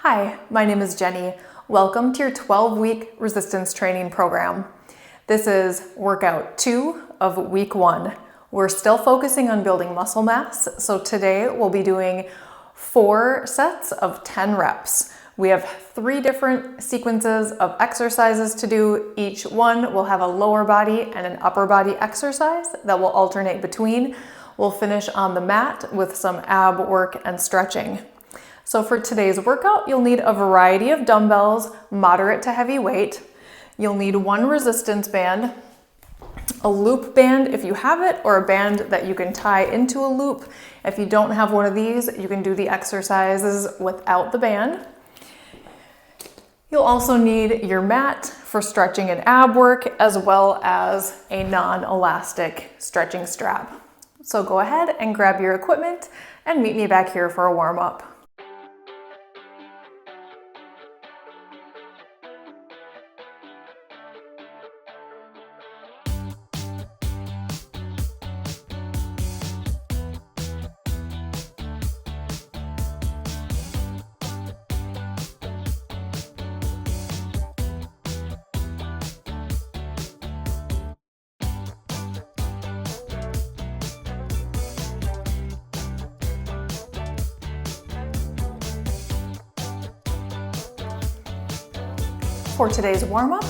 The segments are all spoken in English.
Hi, my name is Jenny. Welcome to your 12-week resistance training program. This is workout 2 of week 1. We're still focusing on building muscle mass, so today we'll be doing 4 sets of 10 reps. We have 3 different sequences of exercises to do. Each one will have a lower body and an upper body exercise that will alternate between. We'll finish on the mat with some ab work and stretching. So for today's workout, you'll need a variety of dumbbells, moderate to heavy weight. You'll need 1 resistance band, a loop band if you have it, or a band that you can tie into a loop. If you don't have one of these, you can do the exercises without the band. You'll also need your mat for stretching and ab work, as well as a non-elastic stretching strap. So go ahead and grab your equipment and meet me back here for a warm-up. For today's warm-up,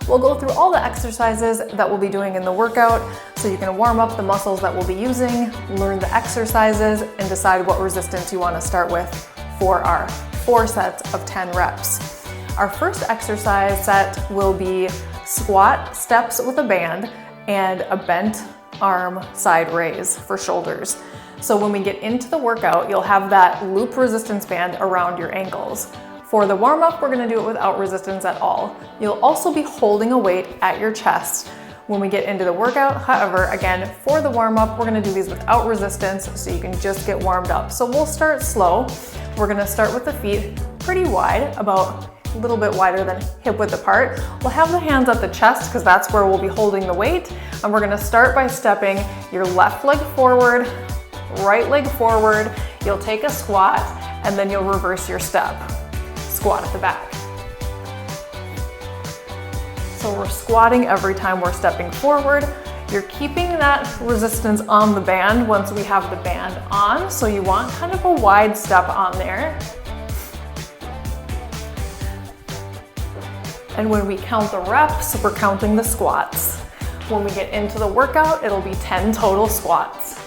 we'll go through all the exercises that we'll be doing in the workout so you can warm up the muscles that we'll be using, learn the exercises, and decide what resistance you want to start with for our 4 sets of 10 reps. Our first exercise set will be squat steps with a band and a bent arm side raise for shoulders. So when we get into the workout, you'll have that loop resistance band around your ankles. For the warm-up, we're gonna do it without resistance at all. You'll also be holding a weight at your chest when we get into the workout. However, again, for the warm-up, we're gonna do these without resistance so you can just get warmed up. So we'll start slow. We're gonna start with the feet pretty wide, about a little bit wider than hip width apart. We'll have the hands at the chest because that's where we'll be holding the weight. And we're gonna start by stepping your left leg forward, right leg forward. You'll take a squat and then you'll reverse your step. Squat at the back. So we're squatting every time we're stepping forward. You're keeping that resistance on the band once we have the band on, so you want kind of a wide step on there. And when we count the reps, we're counting the squats. When we get into the workout, it'll be 10 total squats.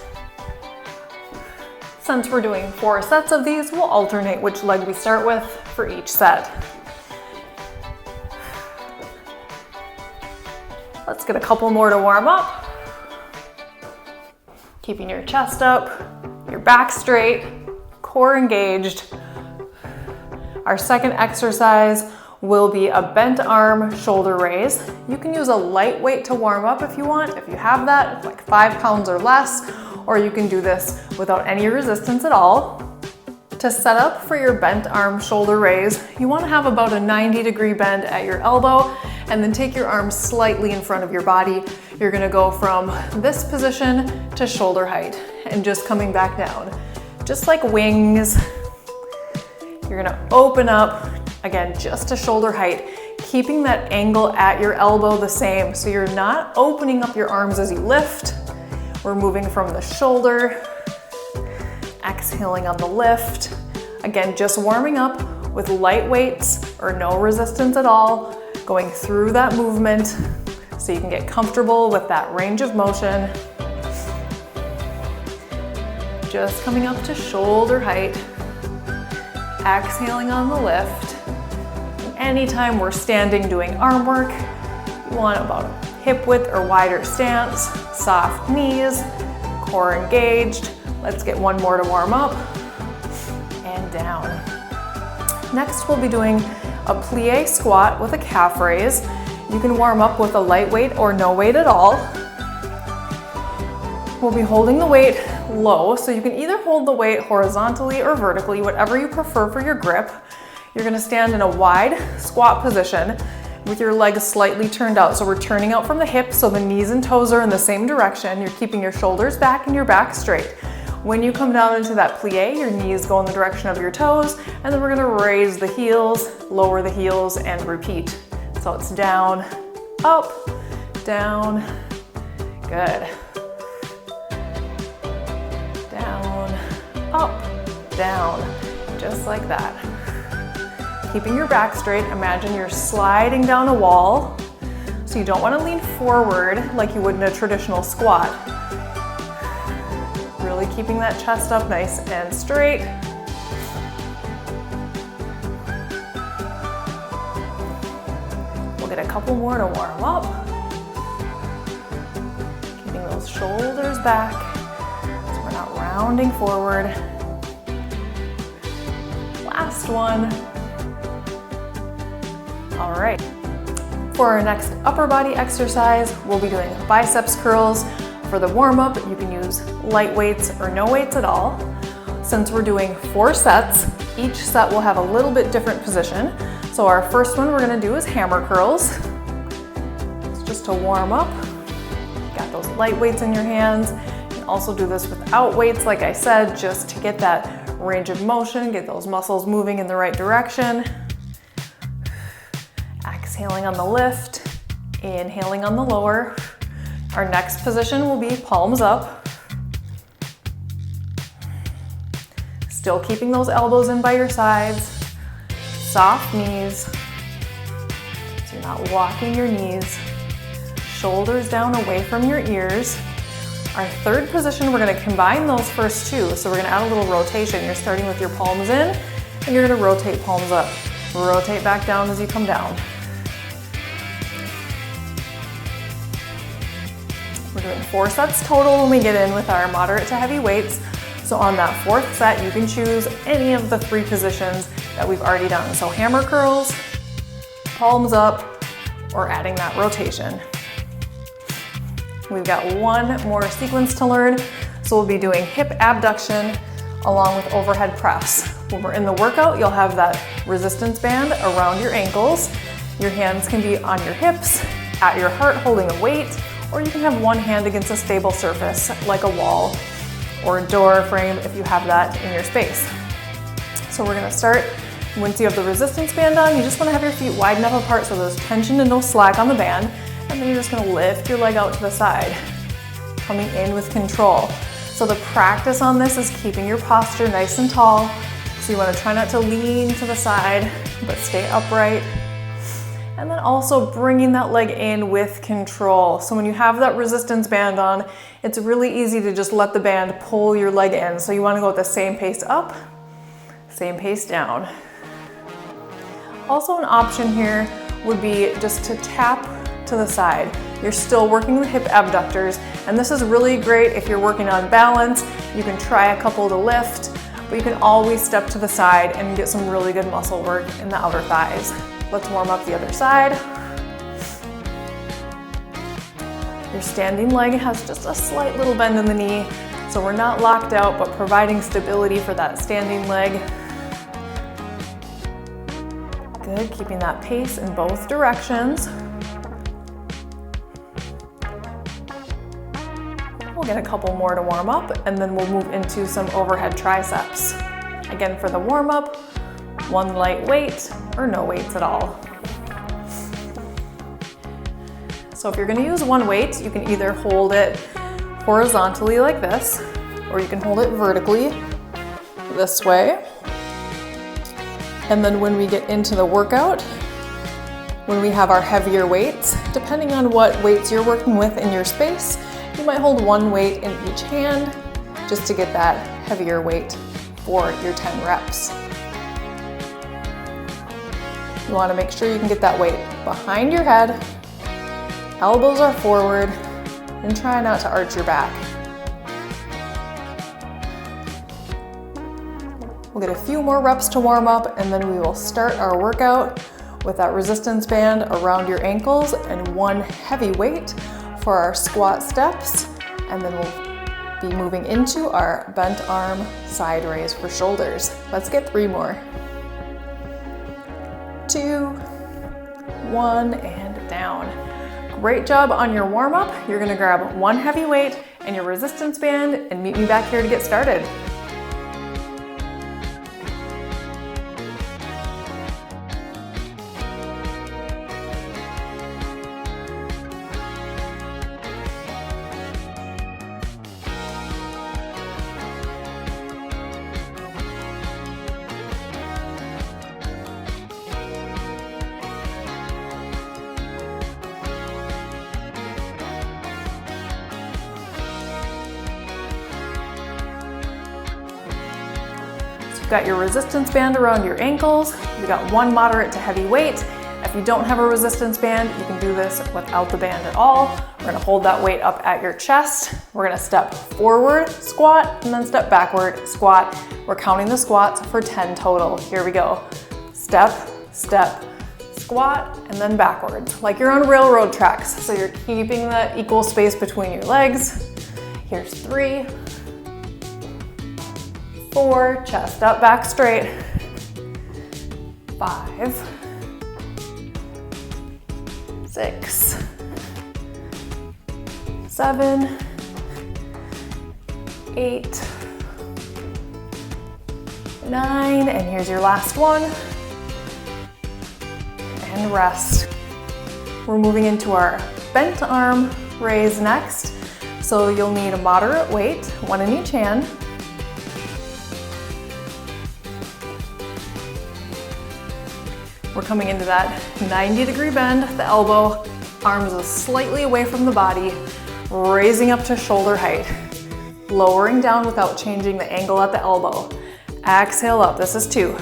Since we're doing 4 sets of these, we'll alternate which leg we start with for each set. Let's get a couple more to warm up. Keeping your chest up, your back straight, core engaged. Our second exercise will be a bent arm shoulder raise. You can use a light weight to warm up if you want. If you have that, like 5 pounds or less, or you can do this without any resistance at all. To set up for your bent arm shoulder raise, you want to have about a 90-degree bend at your elbow and then take your arms slightly in front of your body. You're going to go from this position to shoulder height and just coming back down. Just like wings, you're going to open up, again, just to shoulder height, keeping that angle at your elbow the same. So you're not opening up your arms as you lift. We're moving from the shoulder, exhaling on the lift. Again, just warming up with light weights or no resistance at all, going through that movement so you can get comfortable with that range of motion. Just coming up to shoulder height, exhaling on the lift. And anytime we're standing doing arm work, you want about a hip width or wider stance, soft knees, core engaged. Let's get 1 more to warm up, and down. Next, we'll be doing a plie squat with a calf raise. You can warm up with a light weight or no weight at all. We'll be holding the weight low, so you can either hold the weight horizontally or vertically, whatever you prefer for your grip. You're gonna stand in a wide squat position with your legs slightly turned out. So we're turning out from the hips, so the knees and toes are in the same direction. You're keeping your shoulders back and your back straight. When you come down into that plie, your knees go in the direction of your toes, and then we're gonna raise the heels, lower the heels, and repeat. So it's down, up, down, good. Down, up, down, just like that. Keeping your back straight, imagine you're sliding down a wall. So you don't want to lean forward like you would in a traditional squat. Really keeping that chest up nice and straight. We'll get a couple more to warm up. Keeping those shoulders back so we're not rounding forward. Last one. All right. For our next upper body exercise, we'll be doing biceps curls. For the warm-up, you can use light weights or no weights at all. Since we're doing 4 sets, each set will have a little bit different position. So our first one we're gonna do is hammer curls. It's just to warm up. Got those light weights in your hands. You can also do this without weights, like I said, just to get that range of motion, get those muscles moving in the right direction. Exhaling on the lift, inhaling on the lower. Our next position will be palms up. Still keeping those elbows in by your sides. Soft knees. So you're not walking your knees. Shoulders down away from your ears. Our third position, we're gonna combine those first two. So we're gonna add a little rotation. You're starting with your palms in, and you're gonna rotate palms up. Rotate back down as you come down. We're doing 4 sets total when we get in with our moderate to heavy weights. So on that 4th set, you can choose any of the 3 positions that we've already done. So hammer curls, palms up, or adding that rotation. We've got one more sequence to learn. So we'll be doing hip abduction along with overhead press. When we're in the workout, you'll have that resistance band around your ankles. Your hands can be on your hips, at your heart holding a weight, or you can have one hand against a stable surface like a wall or a door frame if you have that in your space. So we're gonna start, once you have the resistance band on, you just wanna have your feet wide enough apart so there's tension and no slack on the band, and then you're just gonna lift your leg out to the side, coming in with control. So the practice on this is keeping your posture nice and tall. So you wanna try not to lean to the side, but stay upright. And then also bringing that leg in with control. So when you have that resistance band on, it's really easy to just let the band pull your leg in. So you want to go at the same pace up, same pace down. Also an option here would be just to tap to the side. You're still working the hip abductors, and this is really great if you're working on balance. You can try a couple to lift, but you can always step to the side and get some really good muscle work in the outer thighs. Let's warm up the other side. Your standing leg has just a slight little bend in the knee, so we're not locked out, but providing stability for that standing leg. Good, keeping that pace in both directions. We'll get a couple more to warm up, and then we'll move into some overhead triceps. Again, for the warm up, one light weight or no weights at all. So if you're gonna use one weight, you can either hold it horizontally like this, or you can hold it vertically this way. And then when we get into the workout, when we have our heavier weights, depending on what weights you're working with in your space, you might hold one weight in each hand just to get that heavier weight for your 10 reps. You want to make sure you can get that weight behind your head, elbows are forward, and try not to arch your back. We'll get a few more reps to warm up, and then we will start our workout with that resistance band around your ankles and one heavy weight for our squat steps, and then we'll be moving into our bent arm side raise for shoulders. Let's get 3 more. 2, 1, and down. Great job on your warm up. You're gonna grab one heavy weight and your resistance band and meet me back here to get started. Got your resistance band around your ankles. You got one moderate to heavy weight. If you don't have a resistance band, you can do this without the band at all. We're gonna hold that weight up at your chest. We're gonna step forward, squat, and then step backward, squat. We're counting the squats for 10 total. Here we go. Step, step, squat, and then backwards, like you're on railroad tracks. So you're keeping that equal space between your legs. Here's 3, 4, chest up, back straight. 5, 6, 7, 8, 9, and here's your last one. And rest. We're moving into our bent arm raise next. So you'll need a moderate weight, one in each hand. We're coming into that 90-degree bend, the elbow, arms are slightly away from the body, raising up to shoulder height, lowering down without changing the angle at the elbow. Exhale up, this is 2.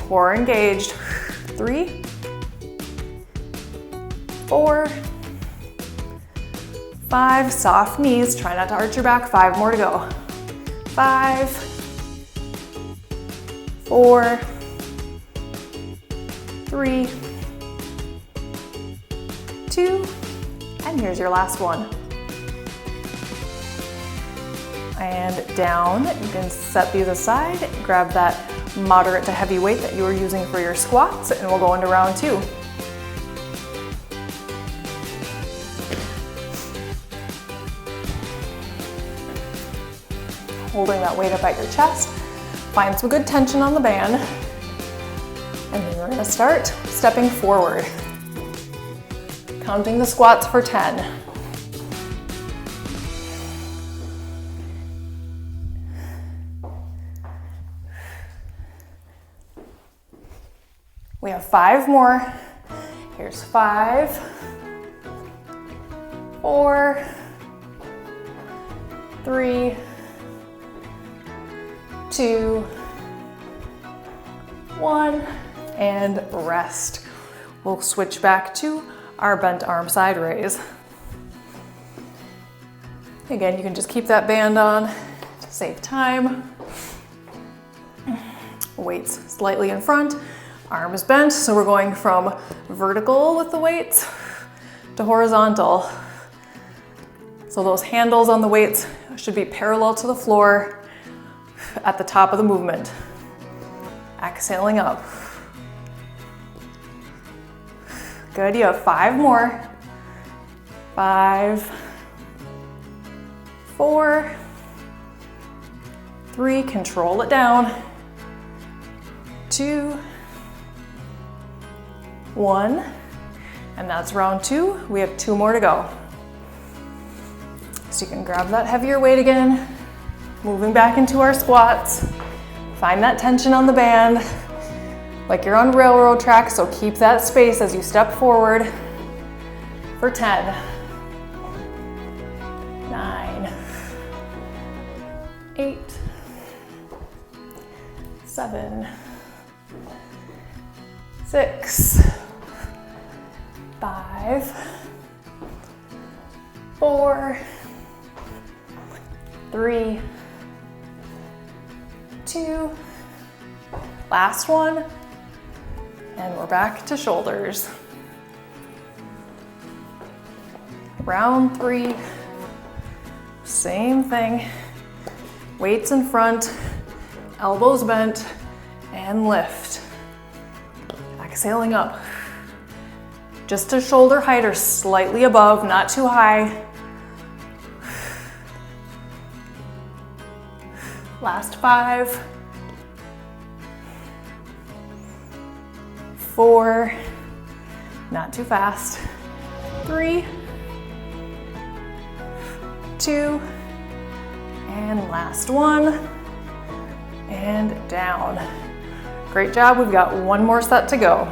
Core engaged, 3, 4, 5, soft knees, try not to arch your back, 5 more to go. 5, 4, 3, 2, and here's your last one. And down, you can set these aside, grab that moderate to heavy weight that you were using for your squats, and we'll go into round 2. Holding that weight up at your chest, find some good tension on the band. And then we're gonna start stepping forward. Counting the squats for 10. We have 5 more. Here's 5, 4, 3, 2, 1. And rest. We'll switch back to our bent arm side raise. Again, you can just keep that band on to save time. Weights slightly in front, arms bent. So we're going from vertical with the weights to horizontal. So those handles on the weights should be parallel to the floor at the top of the movement. Exhaling up. Good, you have 5 more. 5, 4, 3, control it down. 2, 1, and that's round 2. We have 2 more to go. So you can grab that heavier weight again, moving back into our squats. Find that tension on the band, like you're on railroad tracks, so keep that space as you step forward for 10, 9, 8, 7, 6, 5, 4, 3, 2, last one. And we're back to shoulders. Round 3, same thing. Weights in front, elbows bent, and lift. Exhaling up. Just to shoulder height or slightly above, not too high. Last 5, 4, not too fast, 3, 2, and last one, and down. Great job, we've got one more set to go.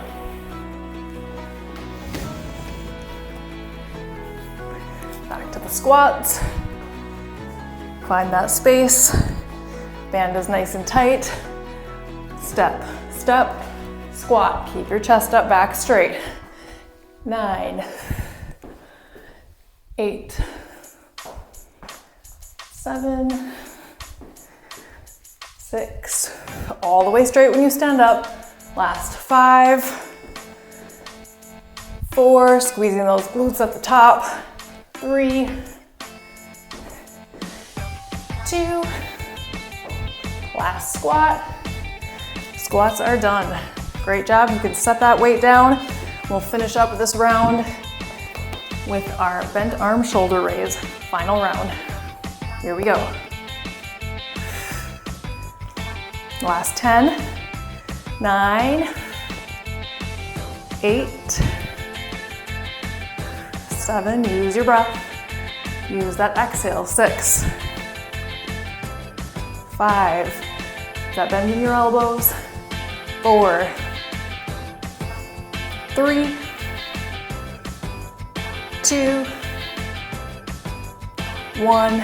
Back to the squats. Find that space. Band is nice and tight. Step, step, squat. Keep your chest up, back straight. 9, 8, 7, 6, all the way straight when you stand up. Last 5, 4, squeezing those glutes at the top. 3, 2, last squat. Squats are done. Great job, you can set that weight down. We'll finish up this round with our bent arm shoulder raise. Final round. Here we go. Last 10, 9, 8, 7, use your breath. Use that exhale, 6, 5, is that bending your elbows? 4, 3, 2, 1,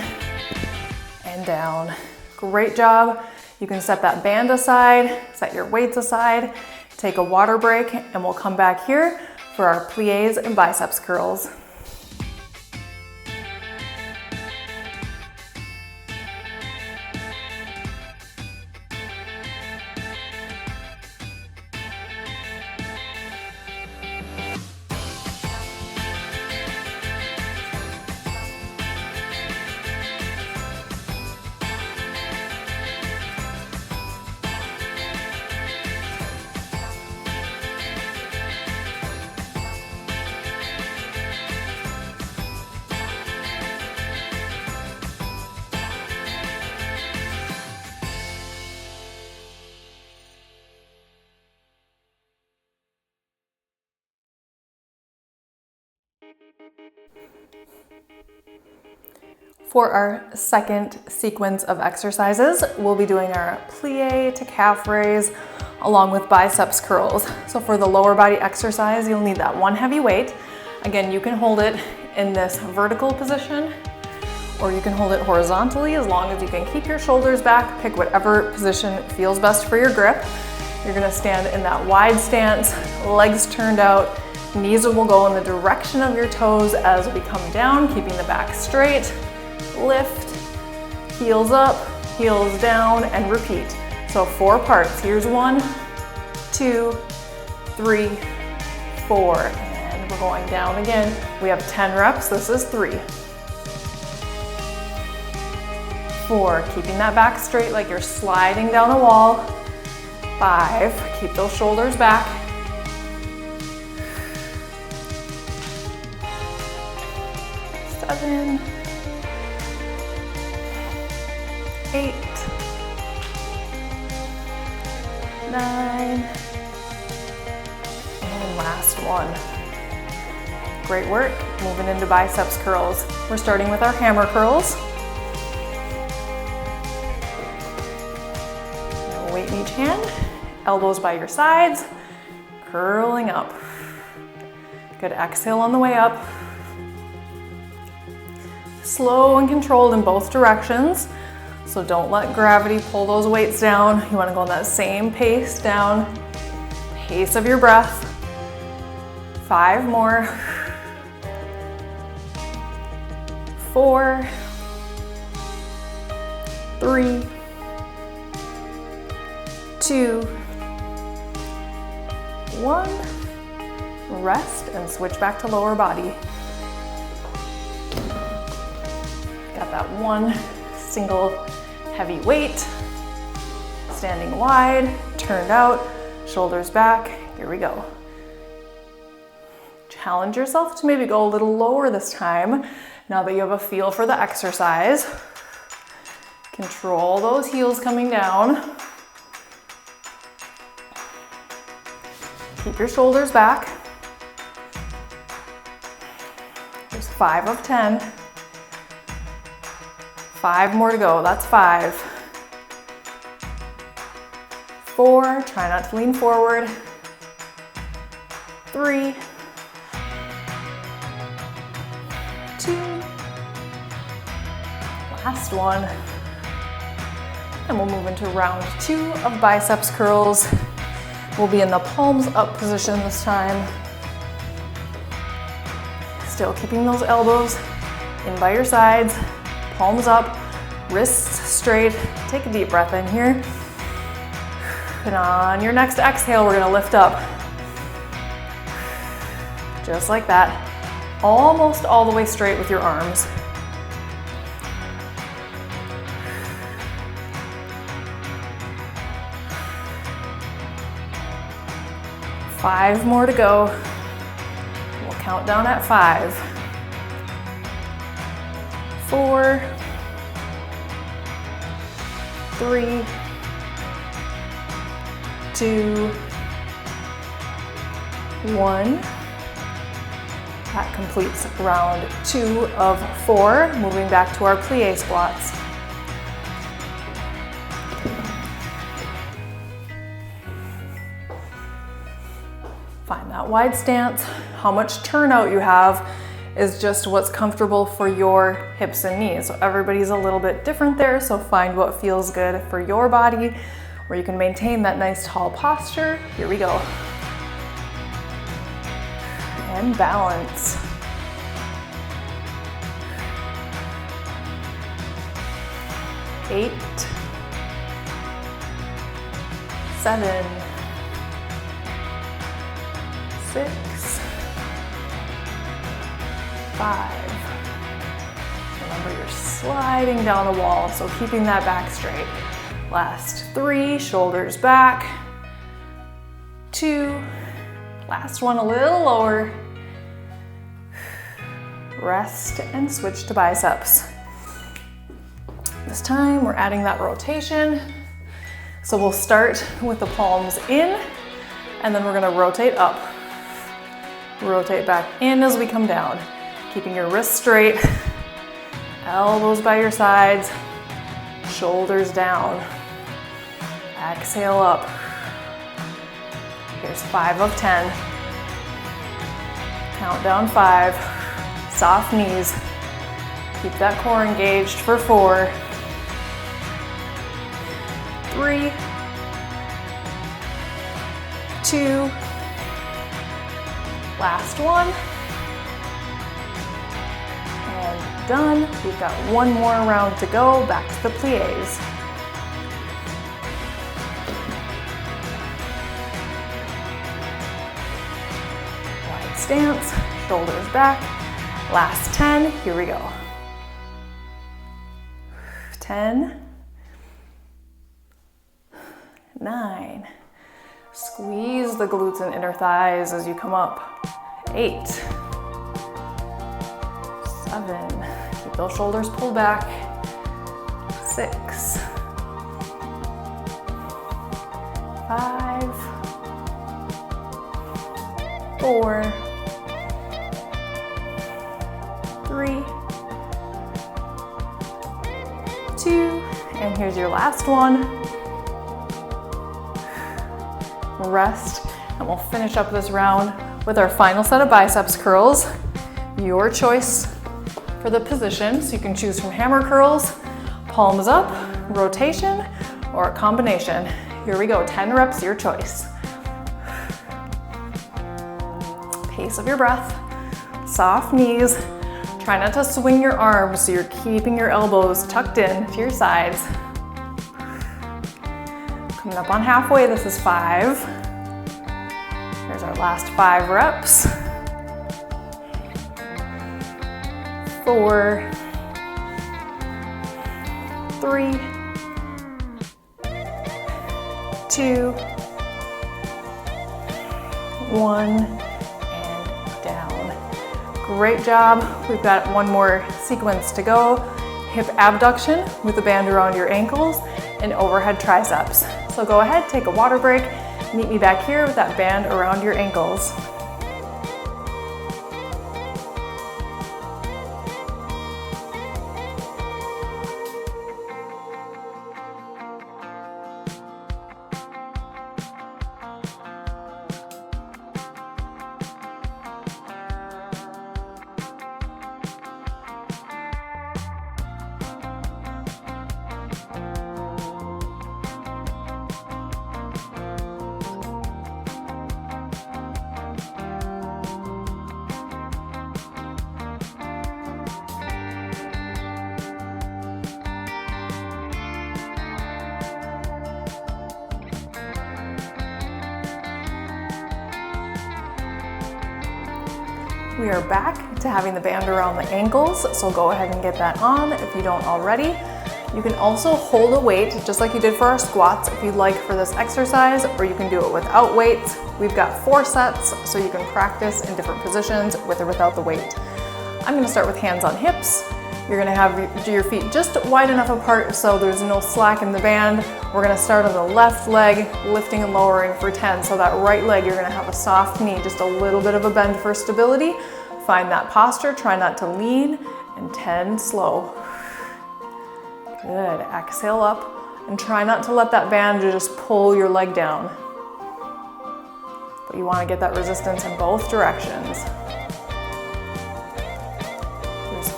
and down. Great job. You can set that band aside, set your weights aside, take a water break, and we'll come back here for our plies and biceps curls. For our second sequence of exercises, we'll be doing our plie to calf raise along with biceps curls. So for the lower body exercise, you'll need that one heavy weight. Again, you can hold it in this vertical position, or you can hold it horizontally as long as you can keep your shoulders back. Pick whatever position feels best for your grip. You're gonna stand in that wide stance, legs turned out, knees will go in the direction of your toes as we come down, keeping the back straight. Lift, heels up, heels down, and repeat. So 4 parts. Here's 1, 2, 3, 4, and we're going down again. We have 10 reps. This is 3, 4, keeping that back straight like you're sliding down a wall. 5, keep those shoulders back. 7, 8, 9, and last one. Great work. Moving into biceps curls. We're starting with our hammer curls. Weight in each hand, elbows by your sides, curling up. Good, exhale on the way up. Slow and controlled in both directions. So don't let gravity pull those weights down. You want to go in that same pace down, pace of your breath. 5 more. 4, 3, 2, 1. Rest and switch back to lower body. Got that one single heavy weight, standing wide, turned out, shoulders back. Here we go. Challenge yourself to maybe go a little lower this time, now that you have a feel for the exercise. Control those heels coming down. Keep your shoulders back. There's 5 of 10. 5 more to go, that's 5. 4, try not to lean forward. 3, 2, last one. And we'll move into round 2 of biceps curls. We'll be in the palms up position this time. Still keeping those elbows in by your sides, palms up, wrists straight. Take a deep breath in here. And on your next exhale, we're gonna lift up. Just like that. Almost all the way straight with your arms. Five more to go. We'll count down at 5. 4, 3, 2, 1. That completes round 2 of 4. Moving back to our plie squats. Find that wide stance. How much turnout you have is just what's comfortable for your hips and knees. So everybody's a little bit different there, so find what feels good for your body, where you can maintain that nice tall posture. Here we go. And balance. Eight, 7, 6, 5. Remember, you're sliding down the wall, so keeping that back straight. Last 3, shoulders back. 2, last one a little lower. Rest and switch to biceps. This time we're adding that rotation. So we'll start with the palms in, and then we're gonna rotate up. Rotate back in as we come down. Keeping your wrists straight, elbows by your sides, shoulders down. Exhale up. Here's 5 of 10. Count down 5. Soft knees. Keep that core engaged for 4, 3, 2, last one, and done. We've got one more round to go, back to the plies. Wide stance, shoulders back. Last 10, here we go. 10, 9, squeeze the glutes and inner thighs as you come up. 8, 7, keep those shoulders pulled back. 6, 5, 4, 3, 2, and here's your last one. Rest, and we'll finish up this round with our final set of biceps curls. Your choice for the position, so you can choose from hammer curls, palms up, rotation, or a combination. Here we go, 10 reps, your choice. Pace of your breath, soft knees. Try not to swing your arms, so you're keeping your elbows tucked in to your sides. Coming up on halfway, this is 5. Here's our last 5 reps. 4, 3, 2, 1, and down. Great job. We've got one more sequence to go. hip abduction with a band around your ankles, and overhead triceps. So go ahead, take a water break, meet me back here with that band around your ankles. We are back to having the band around the ankles, so go ahead and get that on if you don't already. You can also hold a weight, just like you did for our squats, if you'd like for this exercise, or you can do it without weights. We've got 4 sets, so you can practice in different positions with or without the weight. I'm gonna start with hands on hips. You're gonna have your feet just wide enough apart so there's no slack in the band. We're gonna start on the left leg, lifting and lowering for 10. So that right leg, you're gonna have a soft knee, just a little bit of a bend for stability. Find that posture, try not to lean, and 10 slow. Good, exhale up, and try not to let that band just pull your leg down. But you wanna get that resistance in both directions.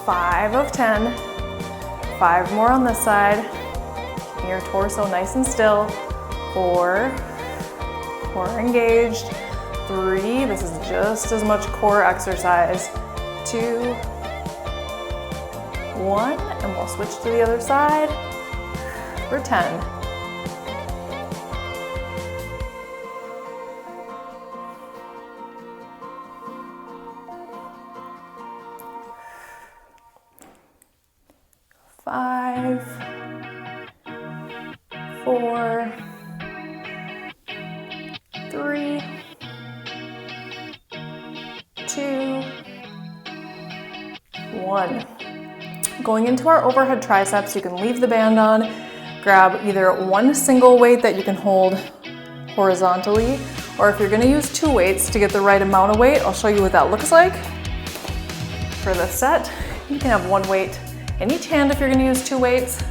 5 of 10, 5 more on this side. Keeping your torso nice and still. 4, core engaged. 3, this is just as much core exercise. 2, 1, and we'll switch to the other side for 10. Five, 4, 3, 2, 1. Going into our overhead triceps, you can leave the band on, grab either one single weight that you can hold horizontally, or if you're gonna use 2 weights to get the right amount of weight, I'll show you what that looks like. For this set, you can have 1 weight in each hand if you're gonna use 2 weights.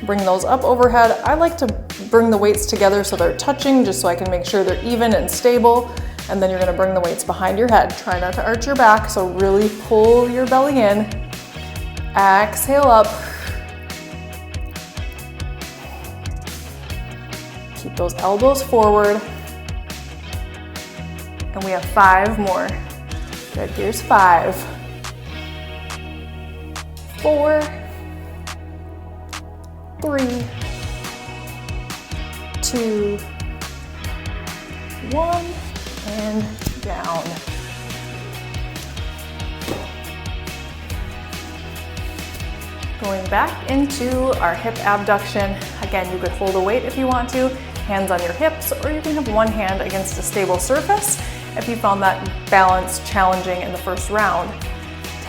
Bring those up overhead. I like to bring the weights together so they're touching, just so I can make sure they're even and stable. And then you're gonna bring the weights behind your head. Try not to arch your back, so really pull your belly in. Exhale up. Keep those elbows forward. And we have 5 more. Good, here's 5. 4, 3, 2, 1, and down. Going back into our hip abduction. Again, you could hold a weight if you want to, hands on your hips, or you can have one hand against a stable surface if you found that balance challenging in the first round.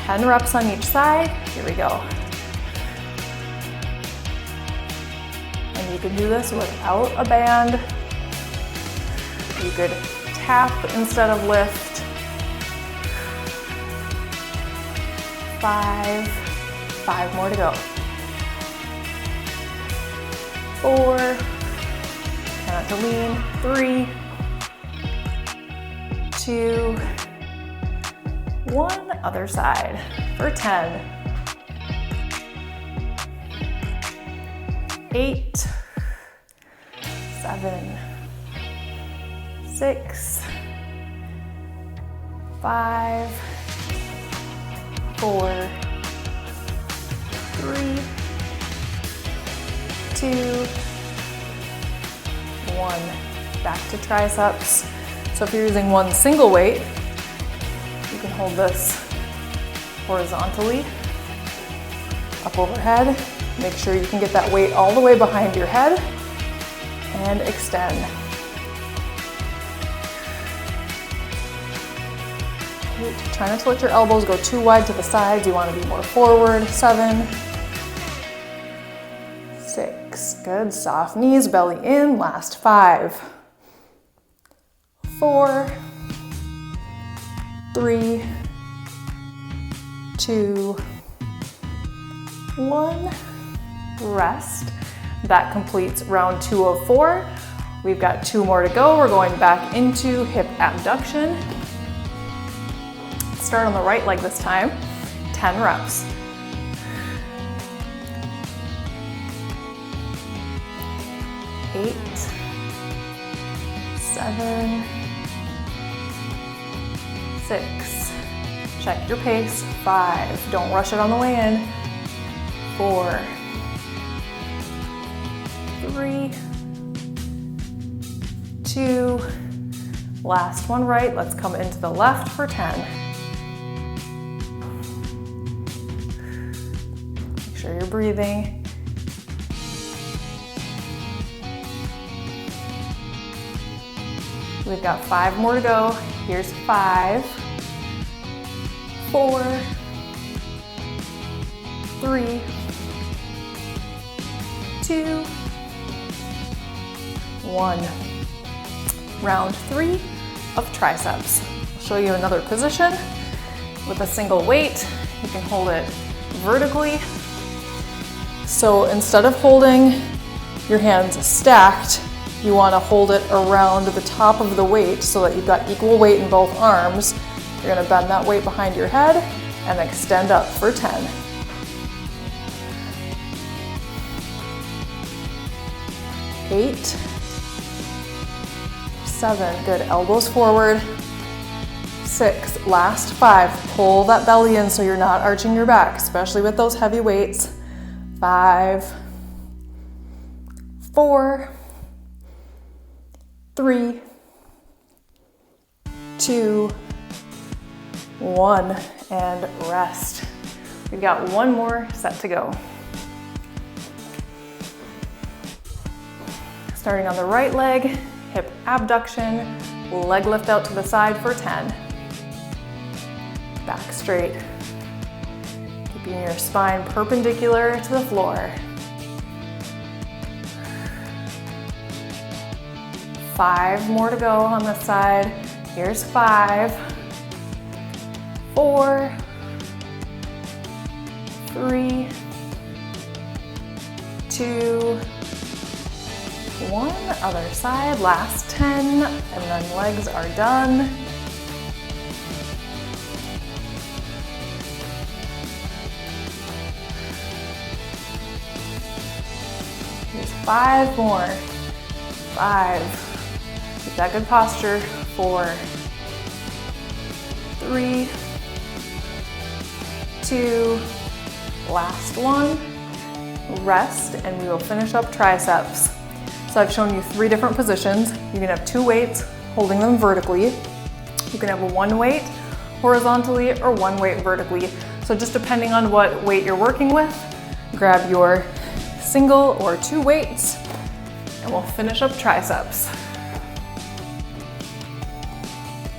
10 reps on each side. Here we go. And you can do this without a band. You could tap instead of lift. 5 more to go. 4, try not to lean. 3, 2, 1, other side for 10. 8, 7, 6, 5, 4, 3, 2, 1. Back to triceps. So if you're using one single weight, you can hold this horizontally, up overhead. Make sure you can get that weight all the way behind your head and extend. Try not to let your elbows go too wide to the sides. You want to be more forward. 7, Good. Soft knees, belly in. Last 5, 4, 3, 2, 1. Rest. That completes round 2 of 4. We've got 2 more to go. We're going back into hip abduction. Start on the right leg this time. 10 reps. 8, 7, 6. Check your pace. 5. Don't rush it on the way in. 4, 3, 2. Last one right. Let's come into the left for 10. Make sure you're breathing. We've got 5 more to go. Here's 5, 4, 3, 2, 1. Round 3 of triceps. I'll show you another position with a single weight. You can hold it vertically. So instead of holding your hands stacked, you want to hold it around the top of the weight so that you've got equal weight in both arms. You're going to bend that weight behind your head and extend up for 10. 8, 7, good, elbows forward. 6, last 5, pull that belly in so you're not arching your back, especially with those heavy weights. 5, 4, 3, 2, 1, and rest. We've got 1 more set to go. Starting on the right leg, hip abduction, leg lift out to the side for 10. Back straight. Keeping your spine perpendicular to the floor. 5 more to go on this side. Here's 5, 4, 3, 2, 1. Other side, last 10, and then legs are done. Here's 5 more. 5. Keep that good posture. 4, 3, 2, last one. Rest, and we will finish up triceps. So I've shown you 3 different positions. You can have 2 weights, holding them vertically. You can have 1 weight horizontally or 1 weight vertically. So just depending on what weight you're working with, grab your single or 2 weights, and we'll finish up triceps.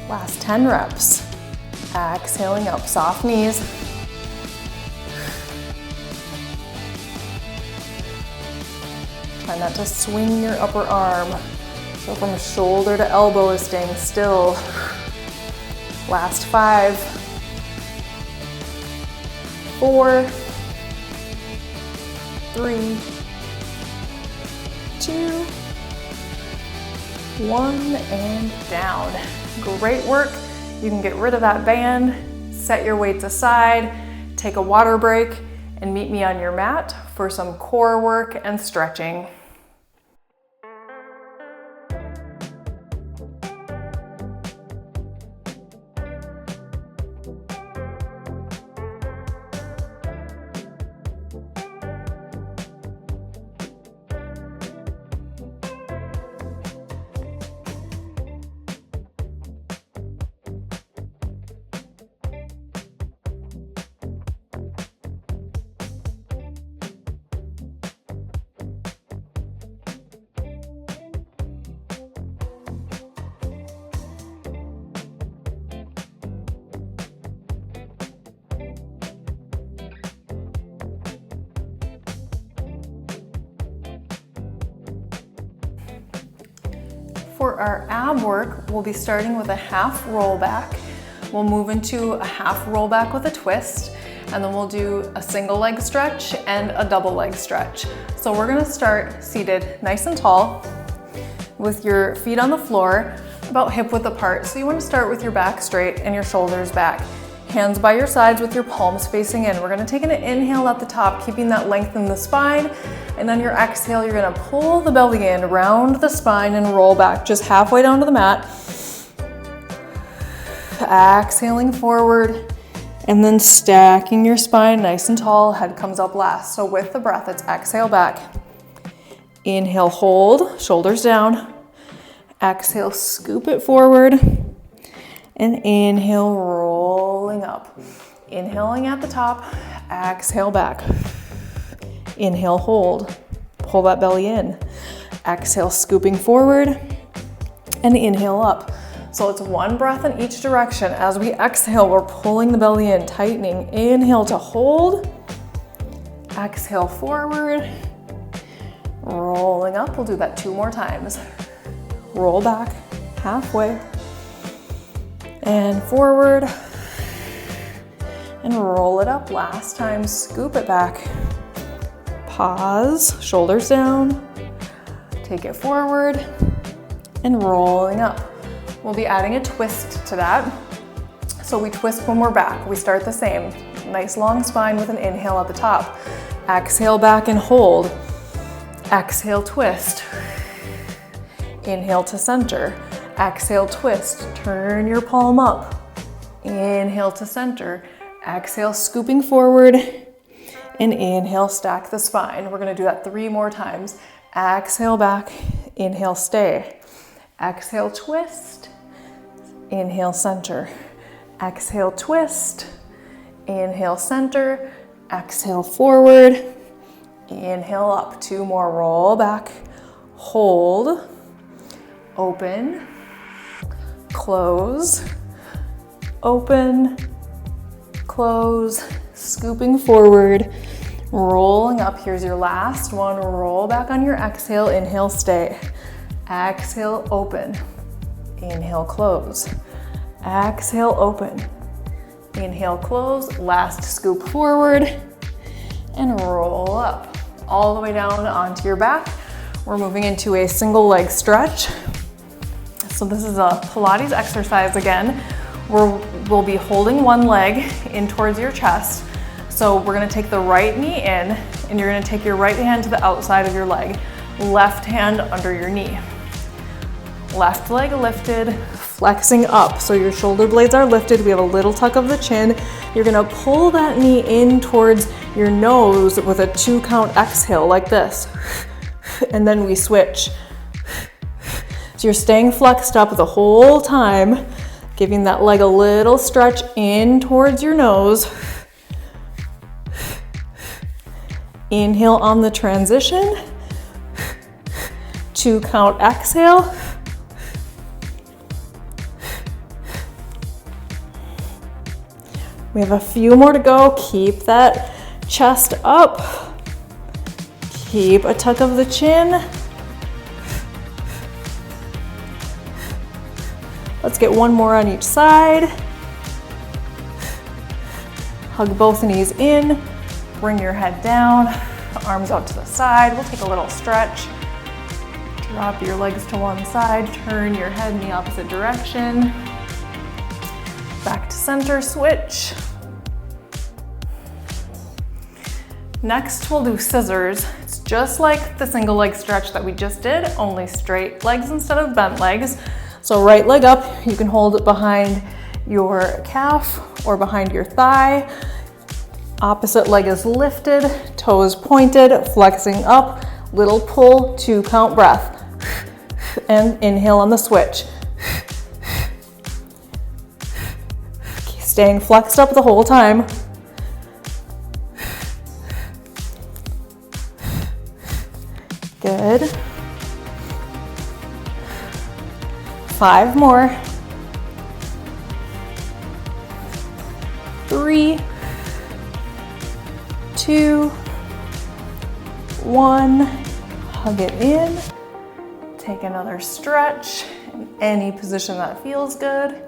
Last 10 reps. Exhaling up, soft knees. Try not to swing your upper arm. So from shoulder to elbow is staying still. Last 5, 4, 3, 2, 1, and down. Great work. You can get rid of that band, set your weights aside, take a water break, and meet me on your mat for some core work and stretching. For our ab work, we'll be starting with a half rollback. We'll move into a half rollback with a twist, and then we'll do a single leg stretch and a double leg stretch. So we're gonna start seated nice and tall with your feet on the floor, about hip width apart. So you wanna start with your back straight and your shoulders back. Hands by your sides with your palms facing in. We're gonna take an inhale at the top, keeping that length in the spine. And on your exhale, you're gonna pull the belly in, round the spine and roll back just halfway down to the mat. Exhaling forward and then stacking your spine nice and tall. Head comes up last. So with the breath, it's exhale back. Inhale, hold, shoulders down. Exhale, scoop it forward. And inhale, rolling up. Inhaling at the top, exhale back. Inhale, hold, pull that belly in. Exhale, scooping forward, and inhale up. So it's one breath in each direction. As we exhale, we're pulling the belly in, tightening. Inhale to hold. Exhale forward. Rolling up, we'll do that 2 more times. Roll back, halfway. And forward, and roll it up. Last time, scoop it back. Pause, shoulders down, take it forward, and rolling up. We'll be adding a twist to that. So we twist when we're back. We start the same. Nice long spine with an inhale at the top. Exhale back and hold. Exhale, twist. Inhale to center. Exhale, twist, turn your palm up. Inhale to center. Exhale, scooping forward. And inhale, stack the spine. We're gonna do that 3 more times. Exhale back, inhale, stay. Exhale, twist. Inhale, center. Exhale, twist. Inhale, center. Exhale, forward. Inhale up, 2 more, roll back. Hold, open. Close, open, close, scooping forward, rolling up. Here's your last one. Roll back on your exhale. Inhale, stay. Exhale, open. Inhale, close. Exhale, open. Inhale, close. Last scoop forward and roll up. All the way down onto your back. We're moving into a single leg stretch. So this is a Pilates exercise again. We'll be holding one leg in towards your chest. So we're gonna take the right knee in and you're gonna take your right hand to the outside of your leg. Left hand under your knee. Left leg lifted, flexing up. So your shoulder blades are lifted. We have a little tuck of the chin. You're gonna pull that knee in towards your nose with a 2 count exhale like this. And then we switch. So you're staying flexed up the whole time, giving that leg a little stretch in towards your nose. Inhale on the transition. 2 count exhale. We have a few more to go. Keep that chest up. Keep a tuck of the chin. Let's get 1 more on each side. Hug both knees in. Bring your head down. Arms out to the side. We'll take a little stretch. Drop your legs to one side. Turn your head in the opposite direction. Back to center, switch. Next, we'll do scissors. It's just like the single leg stretch that we just did, only straight legs instead of bent legs. So right leg up, you can hold it behind your calf or behind your thigh. Opposite leg is lifted, toes pointed, flexing up, little pull, 2 count breath. And inhale on the switch. Staying flexed up the whole time. Good. 5 more. 3, 2, 1. Hug it in. Take another stretch in any position that feels good.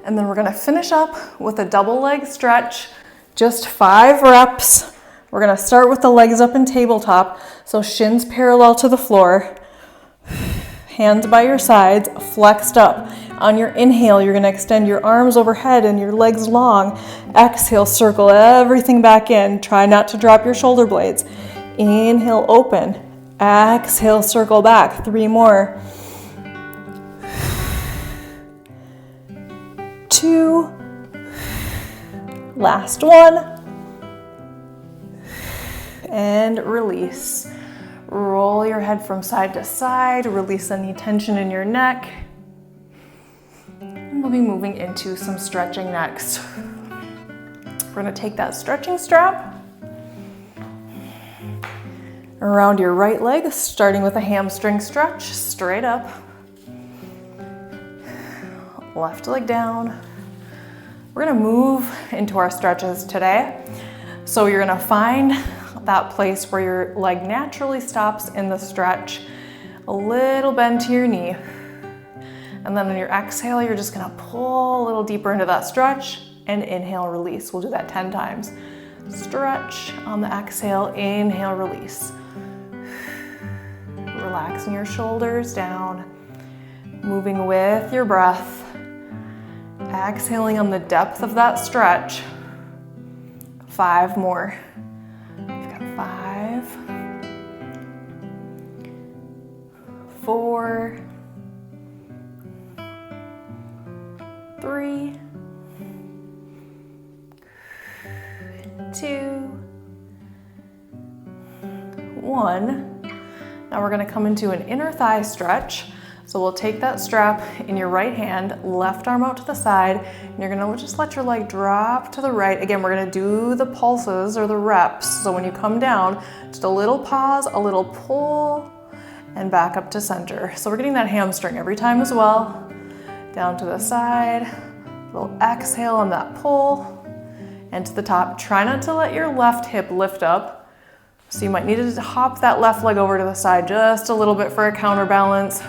And then we're gonna finish up with a double leg stretch, just 5 reps. We're gonna start with the legs up in tabletop, so shins parallel to the floor, hands by your sides, flexed up. On your inhale, you're gonna extend your arms overhead and your legs long. Exhale, circle everything back in. Try not to drop your shoulder blades. Inhale, open. Exhale, circle back. 3 more. 2. Last one. And release. Roll your head from side to side. Release any tension in your neck. And we'll be moving into some stretching next. We're gonna take that stretching strap around your right leg, starting with a hamstring stretch, straight up. Left leg down. We're gonna move into our stretches today. So you're gonna find that place where your leg naturally stops in the stretch, a little bend to your knee. And then on your exhale, you're just gonna pull a little deeper into that stretch and inhale, release. We'll do that 10 times. Stretch on the exhale, inhale, release. Relaxing your shoulders down, moving with your breath. Exhaling on the depth of that stretch. 5 more. You've got 5, 4, 3, 2, 1. Now we're gonna come into an inner thigh stretch. So we'll take that strap in your right hand, left arm out to the side, and you're gonna just let your leg drop to the right. Again, we're gonna do the pulses or the reps. So when you come down, just a little pause, a little pull, and back up to center. So we're getting that hamstring every time as well. Down to the side, little exhale on that pull, and to the top. Try not to let your left hip lift up. So you might need to hop that left leg over to the side just a little bit for a counterbalance.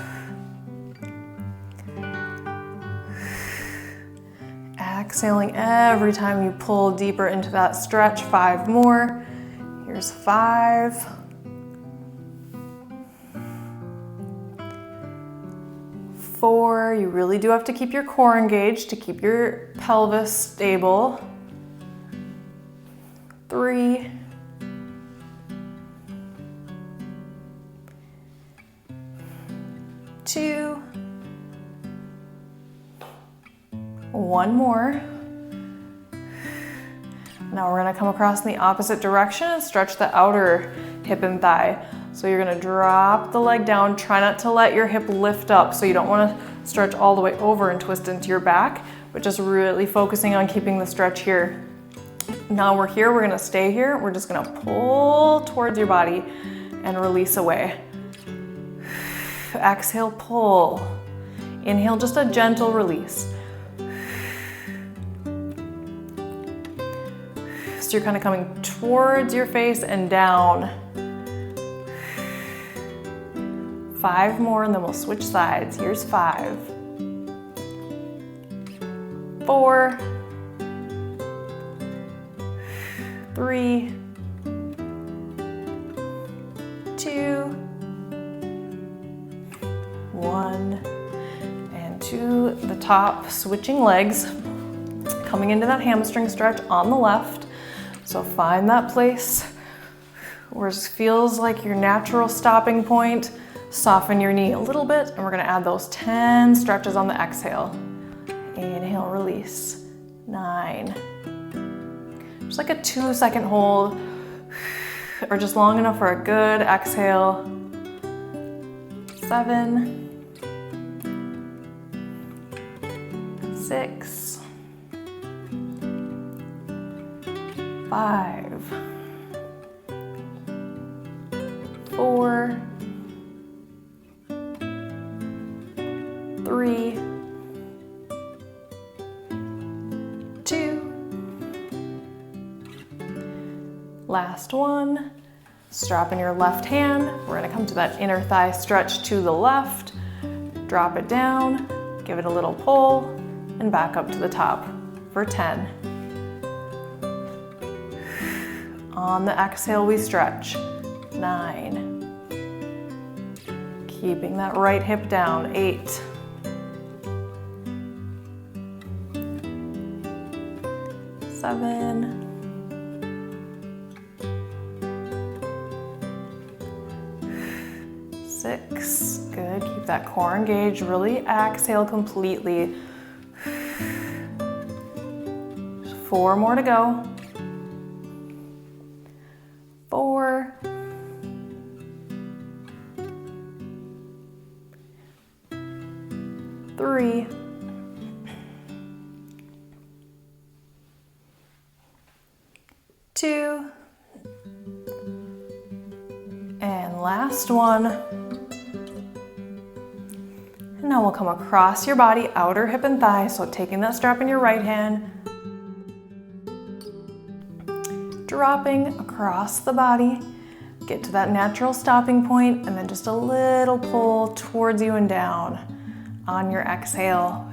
Exhaling every time you pull deeper into that stretch. 5 more. Here's 5. 4. You really do have to keep your core engaged to keep your pelvis stable. 3. 2. 1 more. Now we're gonna come across in the opposite direction and stretch the outer hip and thigh. So you're gonna drop the leg down. Try not to let your hip lift up. So you don't wanna stretch all the way over and twist into your back, but just really focusing on keeping the stretch here. Now we're here, we're gonna stay here. We're just gonna pull towards your body and release away. Exhale, pull. Inhale, just a gentle release. So you're kind of coming towards your face and down. 5 more and then we'll switch sides. Here's 5. 4. 3. 2. 1. And to the top, switching legs. Coming into that hamstring stretch on the left. So find that place where it feels like your natural stopping point. Soften your knee a little bit, and we're gonna add those 10 stretches on the exhale. Inhale, release. 9. Just like a 2-second hold, or just long enough for a good exhale. 7. 6. 5. 4. 3. 2. Last one. Strap in your left hand. We're gonna come to that inner thigh stretch to the left. Drop it down, give it a little pull, and back up to the top for 10. On the exhale, we stretch. 9. Keeping that right hip down. 8. 7. 6. Good. Keep that core engaged. Really exhale completely. 4 more to go. 4. 3. 2. And last one. And now we'll come across your body, outer hip and thigh. So taking that strap in your right hand, dropping across the body, get to that natural stopping point, and then just a little pull towards you and down on your exhale.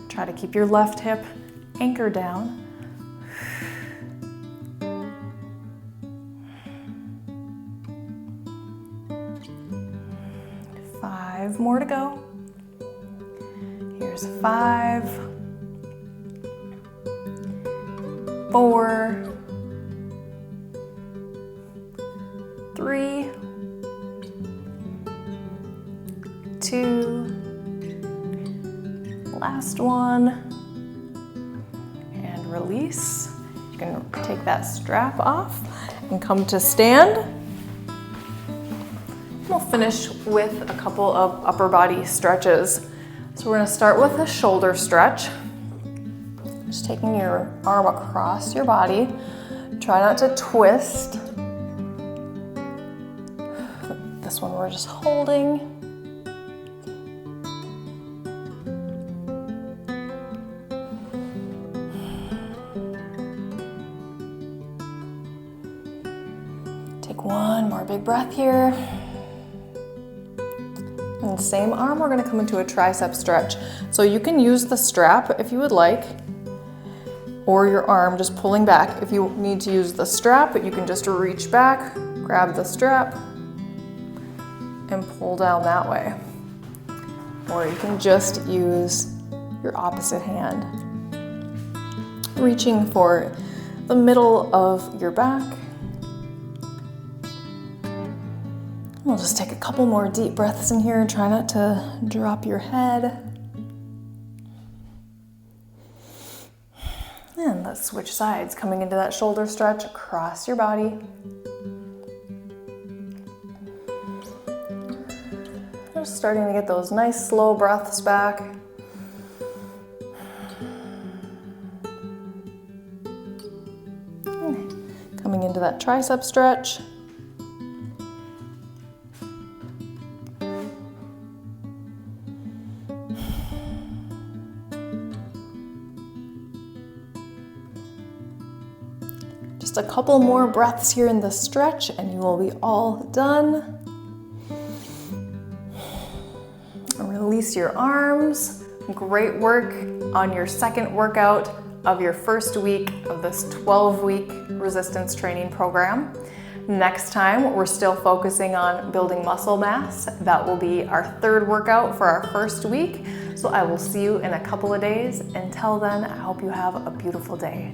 Try to keep your left hip anchored down. 5 more to go. Here's 5, 4, 3, 2, last one, and release. You can take that strap off and come to stand. We'll finish with a couple of upper body stretches. So we're gonna start with a shoulder stretch. Just taking your arm across your body. Try not to twist. This one we're just holding. Take one more big breath here. And the same arm, we're gonna come into a tricep stretch. So you can use the strap if you would like, or your arm just pulling back. If you need to use the strap, you can just reach back, grab the strap, and pull down that way. Or you can just use your opposite hand, reaching for the middle of your back. We'll just take a couple more deep breaths in here and try not to drop your head. And let's switch sides, coming into that shoulder stretch across your body. Just starting to get those nice slow breaths back. Coming into that tricep stretch. Just a couple more breaths here in the stretch and you will be all done. Release your arms. Great work on your second workout of your first week of this 12-week resistance training program. Next time, we're still focusing on building muscle mass. That will be our third workout for our first week. So I will see you in a couple of days. Until then, I hope you have a beautiful day.